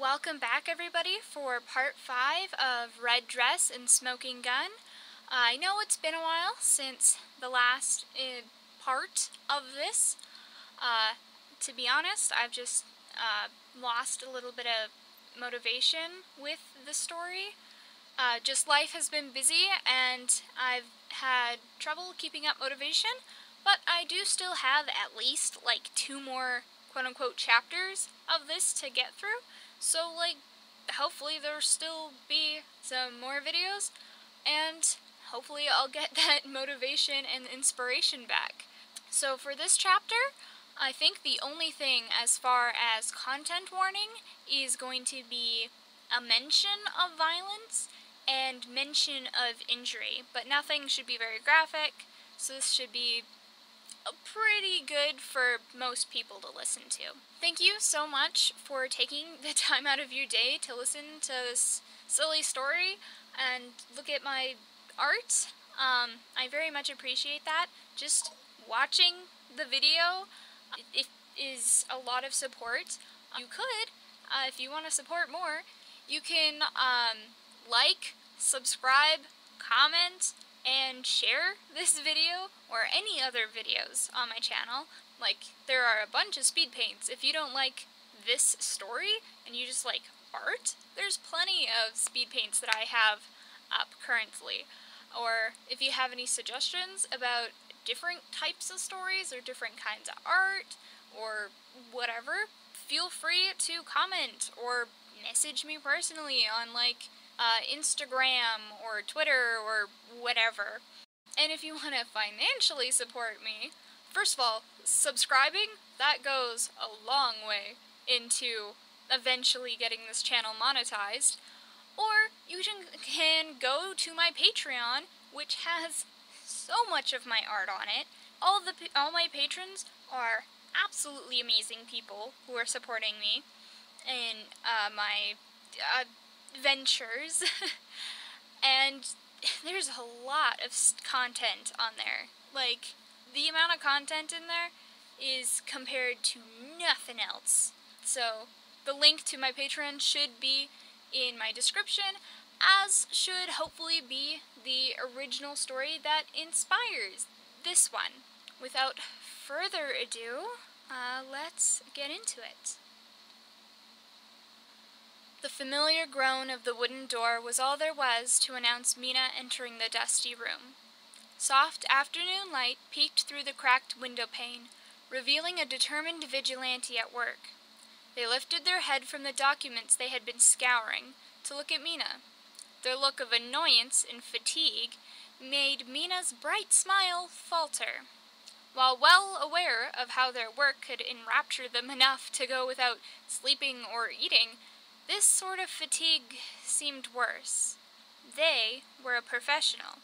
Welcome back, everybody, for part 5 of Red Dress and Smoking Gun. I know it's been a while since the last part of this. To be honest, I've just lost a little bit of motivation with the story. Just life has been busy and I've had trouble keeping up motivation, but I do still have at least like 2 more quote-unquote chapters of this to get through. So, hopefully there'll still be some more videos, and hopefully I'll get that motivation and inspiration back. So for this chapter, I think the only thing as far as content warning is going to be a mention of violence and mention of injury, but nothing should be very graphic, so this should be pretty good for most people to listen to. Thank you so much for taking the time out of your day to listen to this silly story and look at my art. I very much appreciate that. Just watching the video it is a lot of support. You could, if you want to support more, you can like, subscribe, comment, and share this video or any other videos on my channel. There are a bunch of speed paints. If you don't like this story and you just like art, there's plenty of speed paints that I have up currently. Or if you have any suggestions about different types of stories or different kinds of art or whatever, feel free to comment or message me personally on Instagram or Twitter or whatever. And if you want to financially support me, first of all, subscribing, that goes a long way into eventually getting this channel monetized. Or you can go to my Patreon, which has so much of my art on it. All my patrons are absolutely amazing people who are supporting me in my ventures. And there's a lot of content on there. The amount of content in there is compared to nothing else. So the link to my Patreon should be in my description, as should hopefully be the original story that inspires this one. Without further ado, let's get into it. The familiar groan of the wooden door was all there was to announce Mina entering the dusty room. Soft afternoon light peeked through the cracked window pane, revealing a determined vigilante at work. They lifted their head from the documents they had been scouring to look at Mina. Their look of annoyance and fatigue made Mina's bright smile falter. While well aware of how their work could enrapture them enough to go without sleeping or eating, this sort of fatigue seemed worse. They were a professional.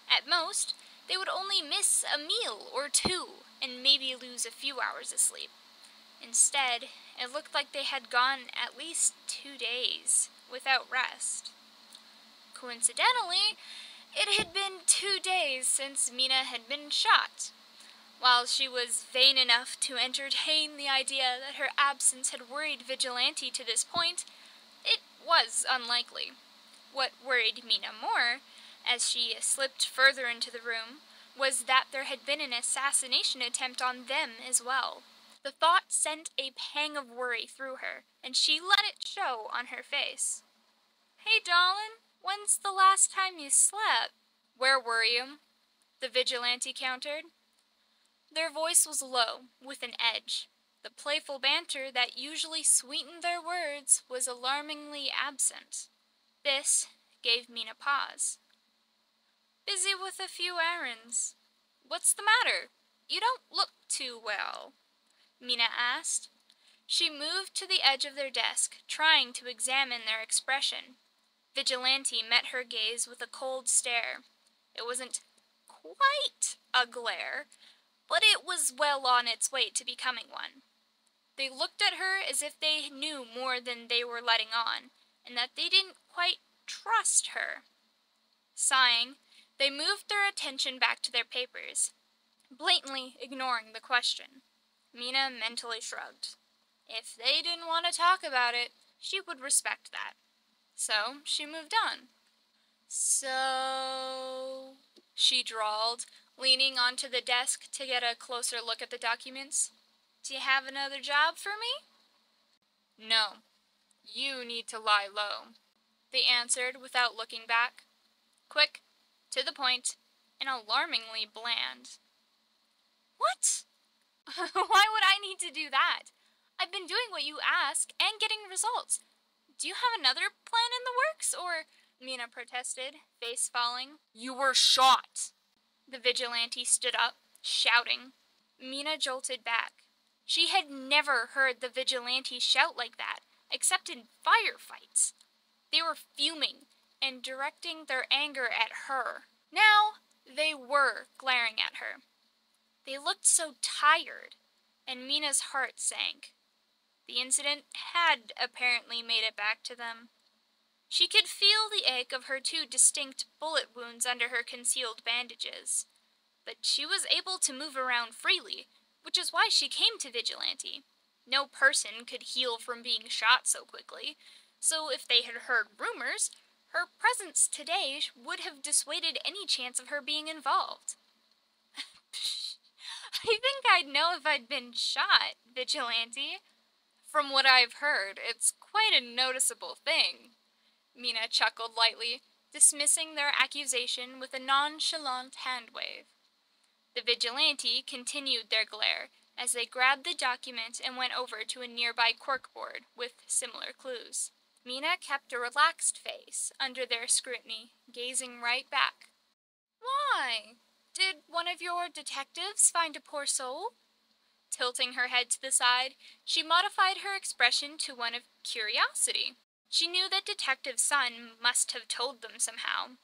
At most, they would only miss a meal or two and maybe lose a few hours of sleep. Instead, it looked like they had gone at least 2 days without rest. Coincidentally, it had been 2 days since Mina had been shot. While she was vain enough to entertain the idea that her absence had worried Vigilante to this point, it was unlikely. What worried Mina more, as she slipped further into the room, was that there had been an assassination attempt on them as well. The thought sent a pang of worry through her, and she let it show on her face. "Hey, darling, when's the last time you slept?" "Where were you?" the vigilante countered. Their voice was low, with an edge. The playful banter that usually sweetened their words was alarmingly absent. This gave Mina pause. "Busy with a few errands." "What's the matter? You don't look too well," Mina asked. She moved to the edge of their desk, trying to examine their expression. Vigilante met her gaze with a cold stare. It wasn't quite a glare, but it was well on its way to becoming one. They looked at her as if they knew more than they were letting on, and that they didn't quite trust her. Sighing, they moved their attention back to their papers, blatantly ignoring the question. Mina mentally shrugged. If they didn't want to talk about it, she would respect that. So she moved on. "So," she drawled, leaning onto the desk to get a closer look at the documents. "Do you have another job for me?" "No. You need to lie low," they answered without looking back. Quick, to the point, and alarmingly bland. "What? Why would I need to do that? I've been doing what you ask and getting results. Do you have another plan in the works, or—" Mina protested, face falling. "You were shot!" The vigilante stood up, shouting. Mina jolted back. She had never heard the vigilante shout like that, except in firefights. They were fuming and directing their anger at her. Now they were glaring at her. They looked so tired, and Mina's heart sank. The incident had apparently made it back to them. She could feel the ache of her 2 distinct bullet wounds under her concealed bandages, but she was able to move around freely, which is why she came to Vigilante. No person could heal from being shot so quickly, so if they had heard rumors, her presence today would have dissuaded any chance of her being involved. "I think I'd know if I'd been shot, Vigilante. From what I've heard, it's quite a noticeable thing." Mina chuckled lightly, dismissing their accusation with a nonchalant hand wave. The vigilante continued their glare as they grabbed the document and went over to a nearby corkboard with similar clues. Mina kept a relaxed face under their scrutiny, gazing right back. "Why? Did one of your detectives find a poor soul?" Tilting her head to the side, she modified her expression to one of curiosity. She knew that Detective's son must have told them somehow,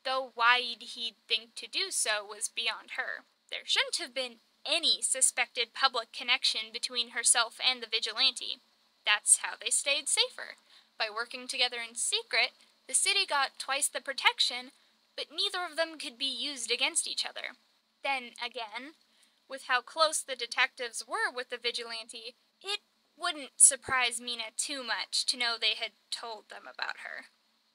though why he'd think to do so was beyond her. There shouldn't have been any suspected public connection between herself and the vigilante. That's how they stayed safer. By working together in secret, the city got twice the protection, but neither of them could be used against each other. Then again, with how close the detectives were with the vigilante, it wouldn't surprise Mina too much to know they had told them about her.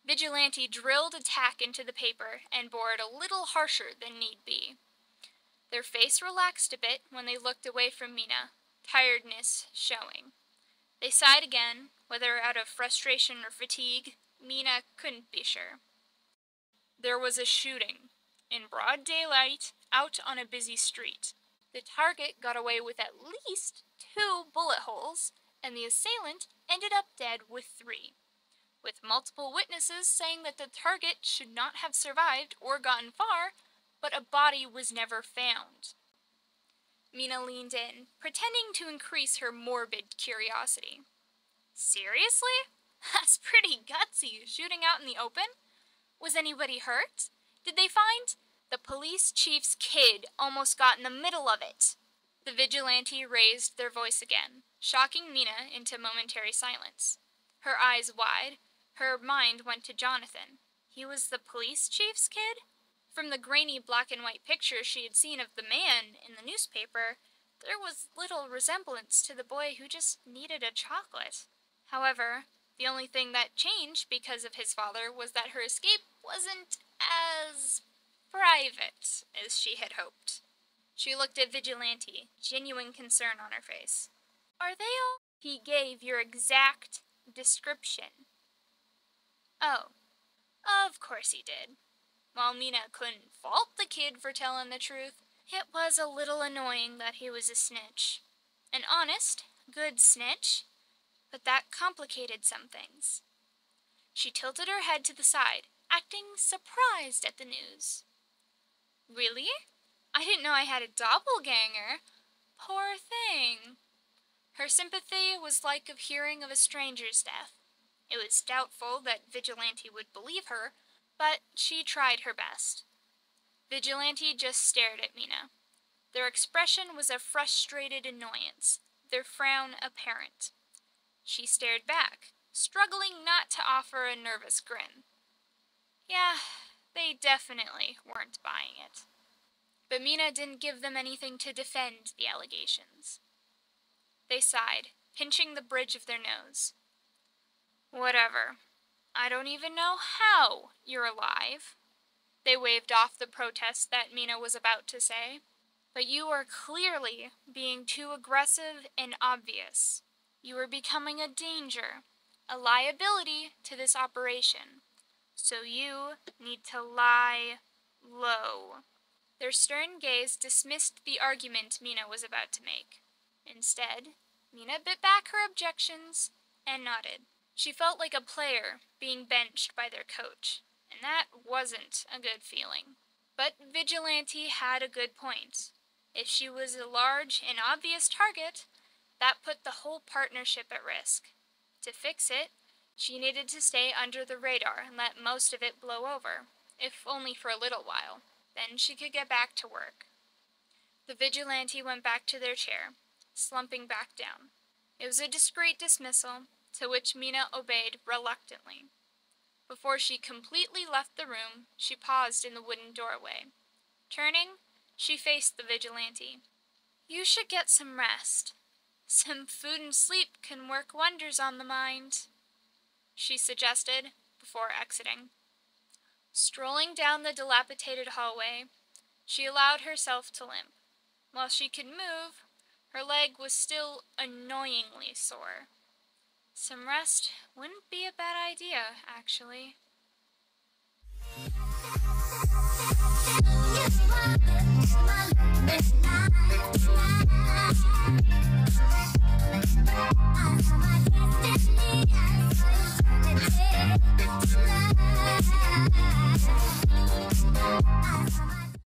Vigilante drilled a tack into the paper and bore it a little harsher than need be. Their face relaxed a bit when they looked away from Mina, tiredness showing. They sighed again, whether out of frustration or fatigue, Mina couldn't be sure. There was a shooting, in broad daylight, out on a busy street. The target got away with at least 2 bullet holes, and the assailant ended up dead with 3, with multiple witnesses saying that the target should not have survived or gotten far, but a body was never found. Mina leaned in, pretending to increase her morbid curiosity. "Seriously? That's pretty gutsy, shooting out in the open? Was anybody hurt? Did they find—" "The police chief's kid almost got in the middle of it." The vigilante raised their voice again, shocking Mina into momentary silence. Her eyes wide, her mind went to Jonathan. He was the police chief's kid? From the grainy black and white picture she had seen of the man in the newspaper, there was little resemblance to the boy who just needed a chocolate. However, the only thing that changed because of his father was that her escape wasn't as private as she had hoped. She looked at Vigilante, genuine concern on her face. "Are they all—" "He gave your exact description." "Oh, of course he did." While Mina couldn't fault the kid for telling the truth, it was a little annoying that he was a snitch. An honest, good snitch, but that complicated some things. She tilted her head to the side, acting surprised at the news. "Really? I didn't know I had a doppelganger. Poor thing." Her sympathy was like of hearing of a stranger's death. It was doubtful that Vigilante would believe her, but she tried her best. Vigilante just stared at Mina. Their expression was a frustrated annoyance, their frown apparent. She stared back, struggling not to offer a nervous grin. Yeah, they definitely weren't buying it. But Mina didn't give them anything to defend the allegations. They sighed, pinching the bridge of their nose. Whatever. I don't even know how you're alive. They waved off the protest that Mina was about to say. But you are clearly being too aggressive and obvious. You are becoming a danger, a liability to this operation. So you need to lie low. Their stern gaze dismissed the argument Mina was about to make. Instead, Mina bit back her objections and nodded. She felt like a player being benched by their coach, and that wasn't a good feeling. But Vigilante had a good point. If she was a large and obvious target, that put the whole partnership at risk. To fix it, she needed to stay under the radar and let most of it blow over, if only for a little while. Then she could get back to work. The Vigilante went back to their chair, slumping back down. It was a discreet dismissal, to which Mina obeyed reluctantly. Before she completely left the room, she paused in the wooden doorway. Turning, she faced the Vigilante. You should get some rest. Some food and sleep can work wonders on the mind, she suggested before exiting. Strolling down the dilapidated hallway, she allowed herself to limp. While she could move, her leg was still annoyingly sore. Some rest wouldn't be a bad idea, actually.